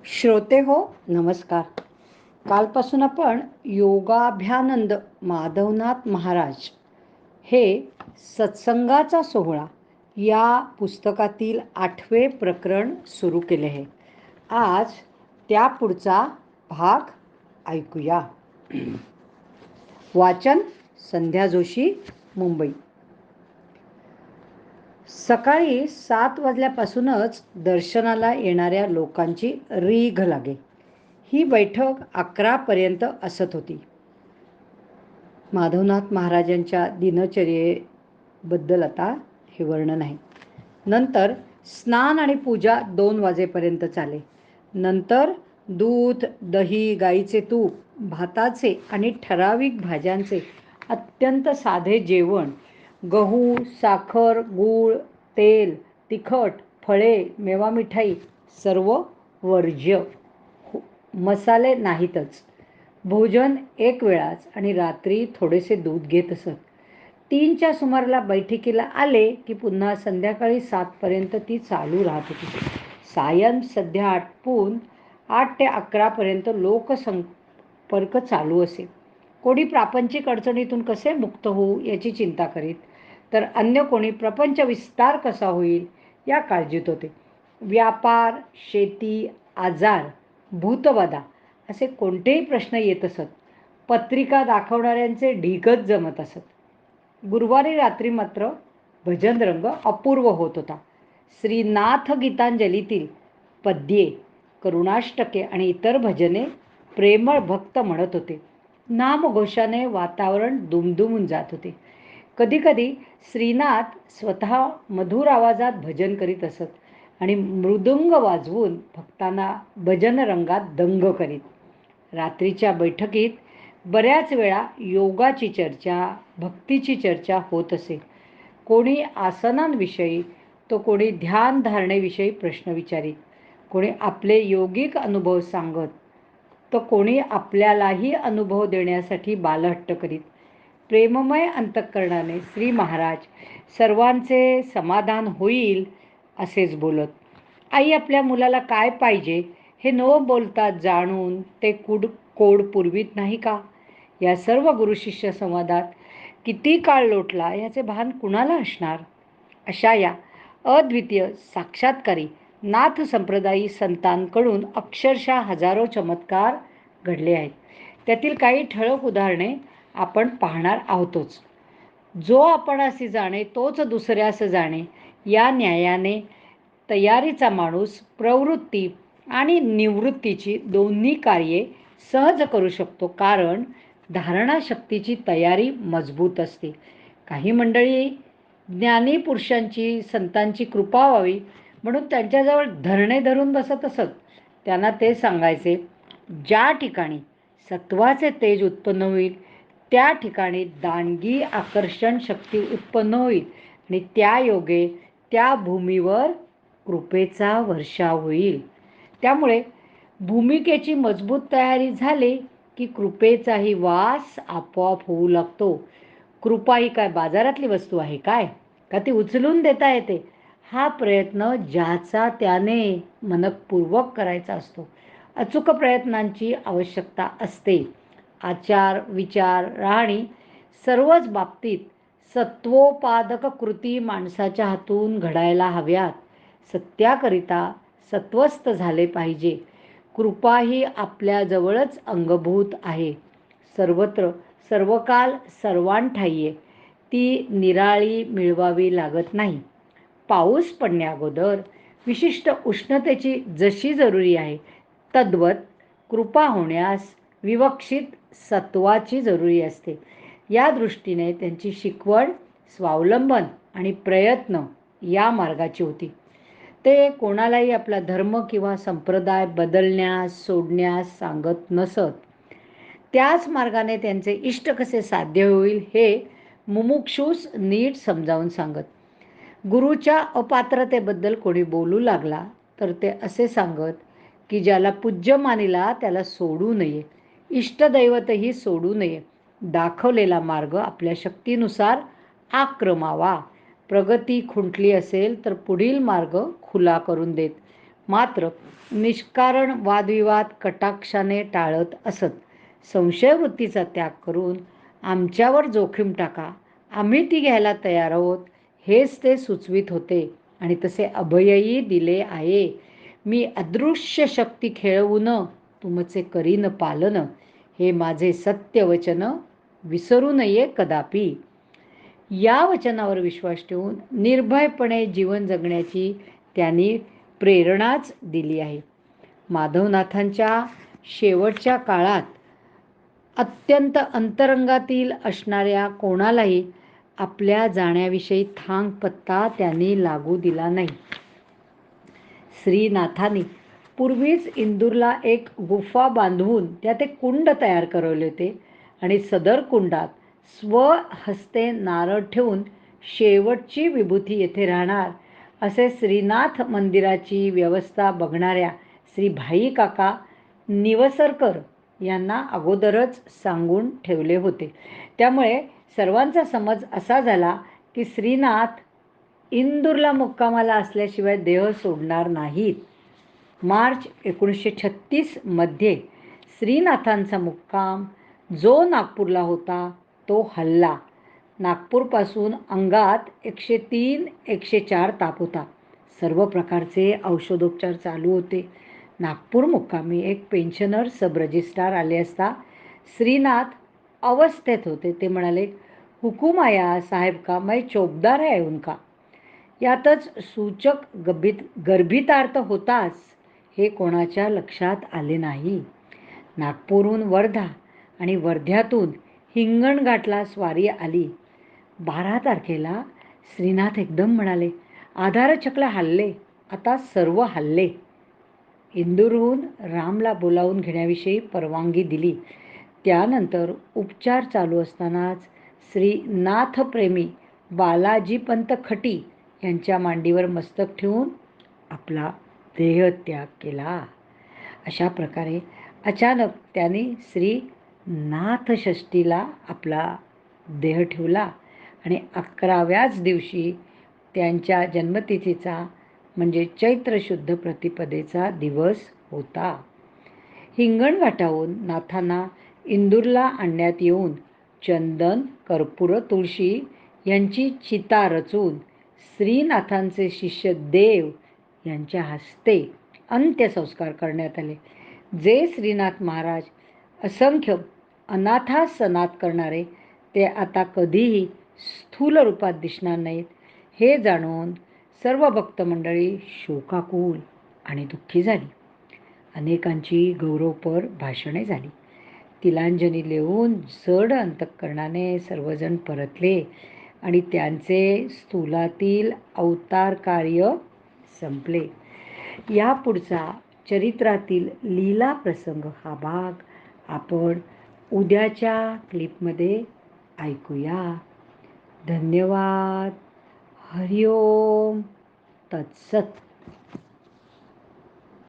श्रोते हो, नमस्कार. कालपासून आपण योगाभ्यानंद माधवनाथ महाराज हे सत्संगाचा सोहळा या पुस्तकातील 8वे प्रकरण सुरू केले आहे. आज त्या पुढचा भाग ऐकूया. वाचन संध्या जोशी, मुंबई. सकाळी 7 वाजल्यापासूनच दर्शनाला येणाऱ्या लोकांची रीघ लागे. ही बैठक 11 पर्यंत असत होती. माधवनाथ महाराजांच्या दिनचर्येबद्दल आता हे वर्णन आहे. नंतर स्नान आणि पूजा 2 वाजेपर्यंत चाले. नंतर दूध, दही, गाईचे तूप, भाताचे आणि ठराविक भाज्यांचे अत्यंत साधे जेवण, गहू, साखर, गूळ, तेल, तिखट, फळे, मेवा मिठाई सर्व वर्ज्य. मसाले नाहीतच. भोजन एक वेळाच आणि रात्री थोडेसे दूध घेत असत. 3च्या सुमाराला बैठकीला आले की पुन्हा संध्याकाळी 7 पर्यंत ती चालू राहत होती. सायं सध्या आटपून 8 ते 11 पर्यंत लोकसंपर्क चालू असे. कोणी प्रापंचिक अडचणीतून कसे मुक्त होऊ याची चिंता करीत, तर अन्य कोणी प्रपंच विस्तार कसा होईल या काळजीत होते. व्यापार, शेती, आजार, भूतबाधा असे कोणतेही प्रश्न येत असत. पत्रिका दाखवणाऱ्यांचे ढिगच जमत असत. गुरुवारी रात्री मात्र भजनरंग अपूर्व होत होता. श्रीनाथ गीतांजलीतील पद्ये, करुणाष्टके आणि इतर भजने प्रेमळ भक्त म्हणत होते. नामघोषाने वातावरण दुमदुमून जात होते. कधीकधी श्रीनाथ स्वतः मधुर आवाजात भजन करीत असत आणि मृदुंग वाजवून भक्तांना भजनरंगात दंग करीत. रात्रीच्या बैठकीत बऱ्याच वेळा योगाची चर्चा, भक्तीची चर्चा होत असे. कोणी आसनांविषयी, तो कोणी ध्यानधारणेविषयी प्रश्न विचारीत, कोणी आपले योगिक अनुभव सांगत, तर कोणी आपल्यालाही अनुभव देण्यासाठी बालहट्ट करीत. प्रेममय अंतःकरणाने श्री महाराज सर्वांचे समाधान होईल असेच बोलत. आई आपल्या मुलाला काय पाहिजे हे न बोलता जाणून ते कोड पुरवीत नाही का? या सर्व गुरुशिष्य संवादात किती काळ लोटला याचे भान कुणाला असणार? अशा या अद्वितीय साक्षात्कारी नाथ संप्रदायी संतांकडून अक्षरशः हजारो चमत्कार घडले आहेत. त्यातील काही ठळक उदाहरणे आपण पाहणार आहोतच. जो आपणासी जाणे तोच दुसऱ्यास जाणे या न्यायाने तयारीचा माणूस प्रवृत्ती आणि निवृत्तीची दोन्ही कार्ये सहज करू शकतो, कारण धारणाशक्तीची तयारी मजबूत असते. काही मंडळी ज्ञानी पुरुषांची, संतांची कृपा व्हावी म्हणून त्यांच्याजवळ धरणे धरून बसत असत. त्यांना ते सांगायचे, ज्या ठिकाणी सत्वाचे तेज उत्पन्न होईल त्या ठिकाणी दानगी आकर्षण शक्ती उत्पन्न होईल आणि त्या योगे त्या भूमीवर कृपेचा वर्षाव होईल. त्यामुळे भूमिकेची मजबूत तयारी झाली की कृपेचाही वास आपोआप होऊ लागतो. कृपा ही काय बाजारातली वस्तू आहे काय? का ती उचलून देता येते? हा प्रयत्न ज्याचा त्याने मनपूर्वक करायचा असतो. अचूक प्रयत्नांची आवश्यकता असते. आचार, विचार, राहणी सर्वच बाबतीत सत्वोपादक कृती माणसाच्या हातून घडायला हव्यात. सत्याकरिता सत्वस्थ झाले पाहिजे. कृपा ही आपल्याजवळच अंगभूत आहे. सर्वत्र, सर्वकाल, सर्वांठायी ती निराळी मिळवावी लागत नाही. पाऊस पडण्याअगोदर विशिष्ट उष्णतेची जशी जरुरी आहे, तद्वत कृपा होण्यास विवक्षित सत्वाची जरुरी असते. या दृष्टीने त्यांची शिकवण स्वावलंबन आणि प्रयत्न या मार्गाची होती. ते कोणालाही आपला धर्म किंवा संप्रदाय बदलण्यास, सोडण्यास सांगत नसत. त्याच मार्गाने त्यांचे इष्ट कसे साध्य होईल हे मुमुक्षूस नीट समजावून सांगत. गुरुच्या अपात्रतेबद्दल कोणी बोलू लागला तर ते असे सांगत की ज्याला पूज्य मानिला त्याला सोडू नये, इष्टदैवतही सोडू नये. दाखवलेला मार्ग आपल्या शक्तीनुसार आक्रमावा. प्रगती खुंटली असेल तर पुढील मार्ग खुला करून देत. मात्र निष्कारण वादविवाद कटाक्षाने टाळत असत. संशयवृत्तीचा त्याग करून आमच्यावर जोखीम टाका, आम्ही ती घ्यायला तयार आहोत, हेच ते सुचवित होते आणि तसे अभयही दिले आहे. मी अदृश्य शक्ती खेळवून तुमचे करीन पालन, हे माझे सत्य वचन विसरू नये कदापि. या वचनावर विश्वास ठेवून निर्भयपणे जीवन जगण्याची त्यांनी प्रेरणाच दिली आहे. माधवनाथांच्या शेवटच्या काळात अत्यंत अंतरंगातील असणाऱ्या कोणालाही आपल्या जाण्याविषयी थांग पत्ता त्यांनी लागू दिला नाही. श्रीनाथांनी पूर्वीच इंदूरला एक गुफा बांधवून त्यात एक कुंड तयार करवले होते आणि सदर कुंडात स्वहस्ते नारळ ठेवून शेवटची विभूती येथे राहणार असे श्रीनाथ मंदिराची व्यवस्था बघणाऱ्या श्री भाई काका निवसरकर यांना अगोदरच सांगून ठेवले होते. त्यामुळे सर्वांचा समज असा झाला की श्रीनाथ इंदूरला मुक्कामाला असल्याशिवाय देह सोडणार नाहीत. मार्च 1936 मध्ये श्रीनाथांचा मुक्काम जो नागपूरला होता तो हल्ला. नागपूरपासून अंगात 103-104 ताप होता. सर्व प्रकारचे औषधोपचार चालू होते. नागपूर मुक्कामी एक पेन्शनर सब रजिस्ट्रार आले असता श्रीनाथ अवस्थेत होते. ते म्हणाले, हुकुम आया साहेब का, मैं चौबदार है उनका. यातच सूचक गर्भितार्थ होताच हे कोणाच्या लक्षात आले नाही. नागपूरहून वर्धा आणि वर्ध्यातून हिंगणघाटला स्वारी आली. 12 तारखेला श्रीनाथ एकदम म्हणाले, आधारचक्र हल्ले, आता सर्व हल्ले. इंदूरहून रामला बोलावून घेण्याविषयी परवानगी दिली. त्यानंतर उपचार चालू असतानाच श्रीनाथप्रेमी बालाजीपंत खटी यांच्या मांडीवर मस्तक ठेवून आपला देहत्याग केला. अशा प्रकारे अचानक त्यांनी श्री नाथषष्ठीला आपला देह ठेवला आणि 11व्याच दिवशी त्यांच्या जन्मतिथीचा म्हणजे चैत्र शुद्ध प्रतिपदेचा दिवस होता. हिंगणघाटाहून नाथांना इंदूरला आणण्यात येऊन चंदन, कर्पूर, तुळशी यांची चिता रचून श्रीनाथांचे शिष्य देव यांच्या हस्ते अंत्यसंस्कार करण्यात आले. जे श्रीनाथ महाराज असंख्य अनाथासनात करणारे ते आता कधीही स्थूल रूपात दिसणार नाहीत हे जाणून सर्व भक्त मंडळी शोकाकुल आणि दुःखी झाली. अनेकांची गौरवपर भाषणे झाली. तिलांजली लिहून जड अंतःकरणाने सर्वजण परतले आणि त्यांचे स्थूलातील अवतार कार्य संपले. या पुढचा चरित्रातील लीला प्रसंग हा भाग आपण उद्याच्या क्लिपमध्ये ऐकूया. धन्यवाद. हरिओम तत्सत.